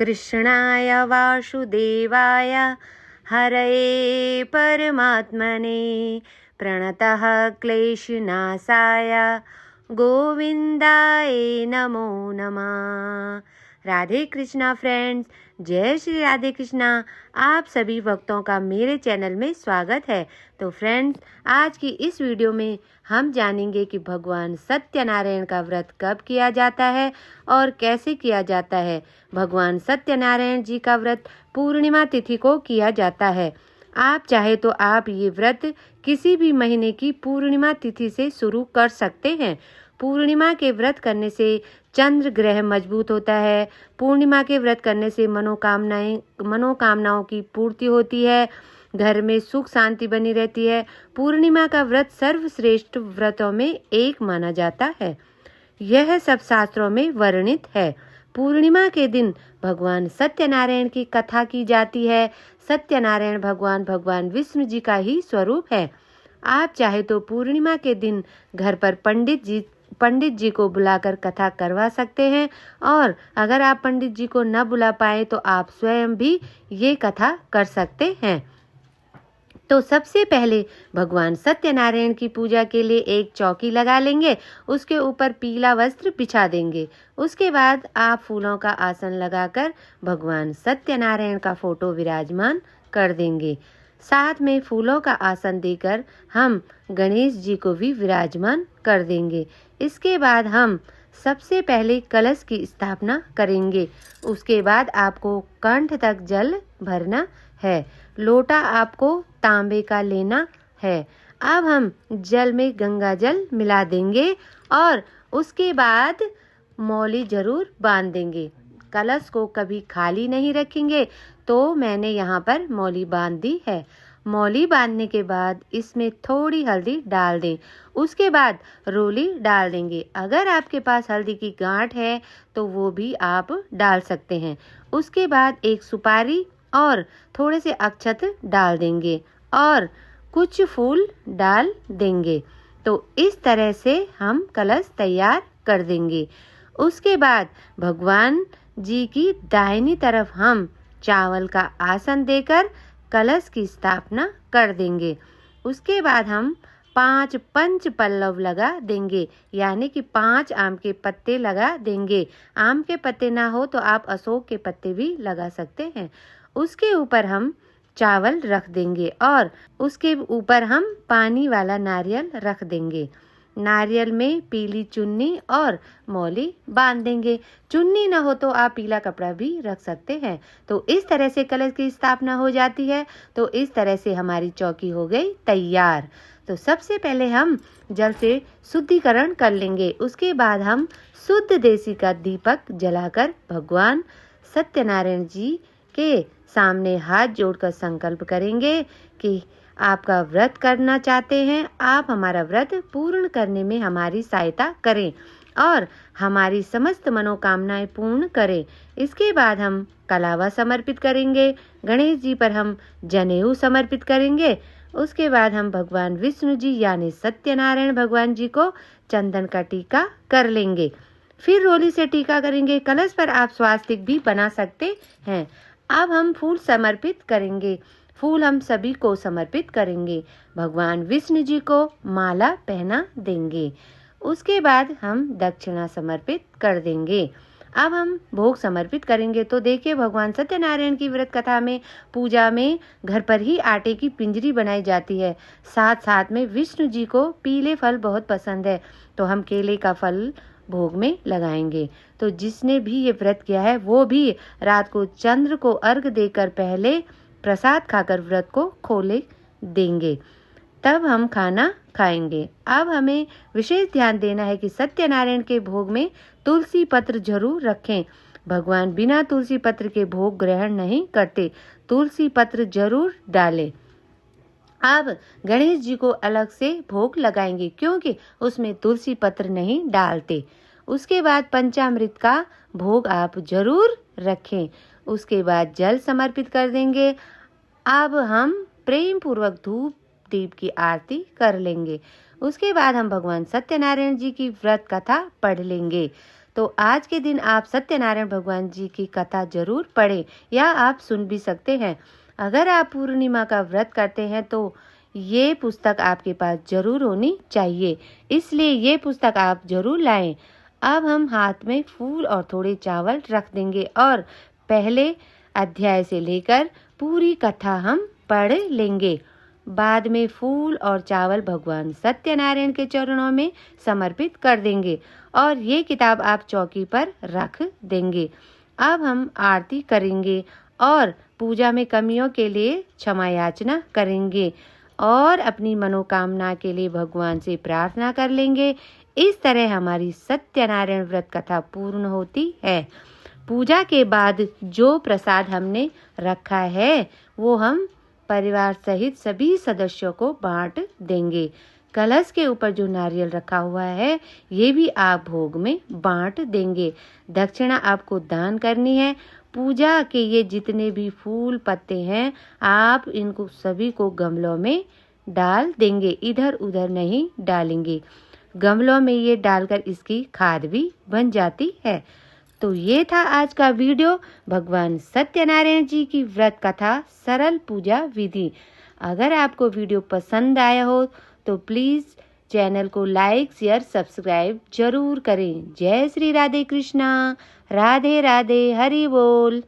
कृष्णाय वासुदेवाय हरये परमात्मने प्रणतः क्लेशनाशाय गोविंदाय नमो नमः। राधे कृष्णा फ्रेंड्स, जय श्री राधे कृष्णा। आप सभी भक्तों का मेरे चैनल में स्वागत है। तो फ्रेंड्स, आज की इस वीडियो में हम जानेंगे कि भगवान सत्यनारायण का व्रत कब किया जाता है और कैसे किया जाता है। भगवान सत्यनारायण जी का व्रत पूर्णिमा तिथि को किया जाता है। आप चाहे तो आप ये व्रत किसी भी महीने की पूर्णिमा तिथि से शुरू कर सकते हैं। पूर्णिमा के व्रत करने से चंद्र ग्रह मजबूत होता है। पूर्णिमा के व्रत करने से मनोकामनाओं की पूर्ति होती है। घर में सुख शांति बनी रहती है। पूर्णिमा का व्रत सर्वश्रेष्ठ व्रतों में एक माना जाता है। यह सब शास्त्रों में वर्णित है। पूर्णिमा के दिन भगवान सत्यनारायण की कथा की जाती है। सत्यनारायण भगवान विष्णु जी का ही स्वरूप है। आप चाहे तो पूर्णिमा के दिन घर पर पंडित जी को बुलाकर कथा करवा सकते हैं, और अगर आप पंडित जी को न बुला पाए तो आप स्वयं भी ये कथा कर सकते हैं। तो सबसे पहले भगवान सत्यनारायण की पूजा के लिए एक चौकी लगा लेंगे। उसके ऊपर पीला वस्त्र बिछा देंगे। उसके बाद आप फूलों का आसन लगाकर भगवान सत्यनारायण का फोटो विराजमान कर देंगे। साथ में फूलों का आसन देकर हम गणेश जी को भी विराजमान कर देंगे। इसके बाद हम सबसे पहले कलश की स्थापना करेंगे। उसके बाद आपको कंठ तक जल भरना है। लोटा आपको तांबे का लेना है। अब हम जल में गंगा जल मिला देंगे और उसके बाद मौली जरूर बांध देंगे। कलश को कभी खाली नहीं रखेंगे, तो मैंने यहाँ पर मौली बांध दी है। मौली बांधने के बाद इसमें थोड़ी हल्दी डाल दें। उसके बाद रोली डाल देंगे। अगर आपके पास हल्दी की गांठ है तो वो भी आप डाल सकते हैं। उसके बाद एक सुपारी और थोड़े से अक्षत डाल देंगे और कुछ फूल डाल देंगे। तो इस तरह से हम कलश तैयार कर देंगे। उसके बाद भगवान जी की दाहिनी तरफ हम चावल का आसन देकर कलश की स्थापना कर देंगे। उसके बाद हम 5 पंच पल्लव लगा देंगे, यानी कि 5 आम के पत्ते लगा देंगे। आम के पत्ते ना हो तो आप अशोक के पत्ते भी लगा सकते हैं। उसके ऊपर हम चावल रख देंगे और उसके ऊपर हम पानी वाला नारियल रख देंगे। नारियल में पीली चुन्नी और मौली बांध देंगे। चुन्नी न हो तो आप पीला कपड़ा भी रख सकते हैं। तो इस तरह से कलश की स्थापना हो जाती है। तो इस तरह से हमारी चौकी हो गई तैयार। तो सबसे पहले हम जल से शुद्धिकरण कर लेंगे। उसके बाद हम शुद्ध देसी का दीपक जलाकर भगवान सत्यनारायण जी के सामने हाथ जोड़कर संकल्प करेंगे कि आपका व्रत करना चाहते हैं, आप हमारा व्रत पूर्ण करने में हमारी सहायता करें और हमारी समस्त मनोकामनाएं पूर्ण करें। इसके बाद हम कलावा समर्पित करेंगे। गणेश जी पर हम जनेऊ समर्पित करेंगे। उसके बाद हम भगवान विष्णु जी यानी सत्यनारायण भगवान जी को चंदन का टीका कर लेंगे। फिर रोली से टीका करेंगे। कलश पर आप स्वास्तिक भी बना सकते हैं। अब हम फूल समर्पित करेंगे। फूल हम सभी को समर्पित करेंगे। भगवान विष्णु जी को माला पहना देंगे। उसके बाद हम दक्षिणा समर्पित कर देंगे। अब हम भोग समर्पित करेंगे। तो देखिए, भगवान सत्यनारायण की व्रत कथा में पूजा में घर पर ही आटे की पिंजरी बनाई जाती है। साथ साथ में विष्णु जी को पीले फल बहुत पसंद है, तो हम केले का फल भोग में लगाएंगे। तो जिसने भी ये व्रत किया है वो भी रात को चंद्र को अर्घ देकर पहले प्रसाद खाकर व्रत को खोले देंगे, तब हम खाना खाएंगे। अब हमें विशेष ध्यान देना है कि सत्यनारायण के भोग में तुलसी पत्र जरूर रखें। भगवान बिना तुलसी पत्र के भोग ग्रहण नहीं करते। तुलसी पत्र जरूर डालें। अब गणेश जी को अलग से भोग लगाएंगे, क्योंकि उसमें तुलसी पत्र नहीं डालते। उसके बाद पंचामृत का भोग आप जरूर रखें। उसके बाद जल समर्पित कर देंगे। अब हम प्रेम पूर्वक धूप दीप की आरती कर लेंगे। उसके बाद हम भगवान सत्यनारायण जी की व्रत कथा पढ़ लेंगे। तो आज के दिन आप सत्यनारायण भगवान जी की कथा जरूर पढ़ें या आप सुन भी सकते हैं। अगर आप पूर्णिमा का व्रत करते हैं तो ये पुस्तक आपके पास जरूर होनी चाहिए, इसलिए ये पुस्तक आप जरूर लाएं। अब हम हाथ में फूल और थोड़े चावल रख देंगे और पहले अध्याय से लेकर पूरी कथा हम पढ़ लेंगे। बाद में फूल और चावल भगवान सत्यनारायण के चरणों में समर्पित कर देंगे और ये किताब आप चौकी पर रख देंगे। अब हम आरती करेंगे और पूजा में कमियों के लिए क्षमा याचना करेंगे और अपनी मनोकामना के लिए भगवान से प्रार्थना कर लेंगे। इस तरह हमारी सत्यनारायण व्रत कथा पूर्ण होती है। पूजा के बाद जो प्रसाद हमने रखा है वो हम परिवार सहित सभी सदस्यों को बांट देंगे। कलश के ऊपर जो नारियल रखा हुआ है ये भी आप भोग में बांट देंगे। दक्षिणा आपको दान करनी है। पूजा के ये जितने भी फूल पत्ते हैं आप इनको सभी को गमलों में डाल देंगे, इधर उधर नहीं डालेंगे। गमलों में ये डालकर इसकी खाद भी बन जाती है। तो ये था आज का वीडियो, भगवान सत्यनारायण जी की व्रत कथा सरल पूजा विधि। अगर आपको वीडियो पसंद आया हो तो प्लीज़ चैनल को लाइक शेयर सब्सक्राइब जरूर करें। जय श्री राधे कृष्णा, राधे राधे, हरि बोल।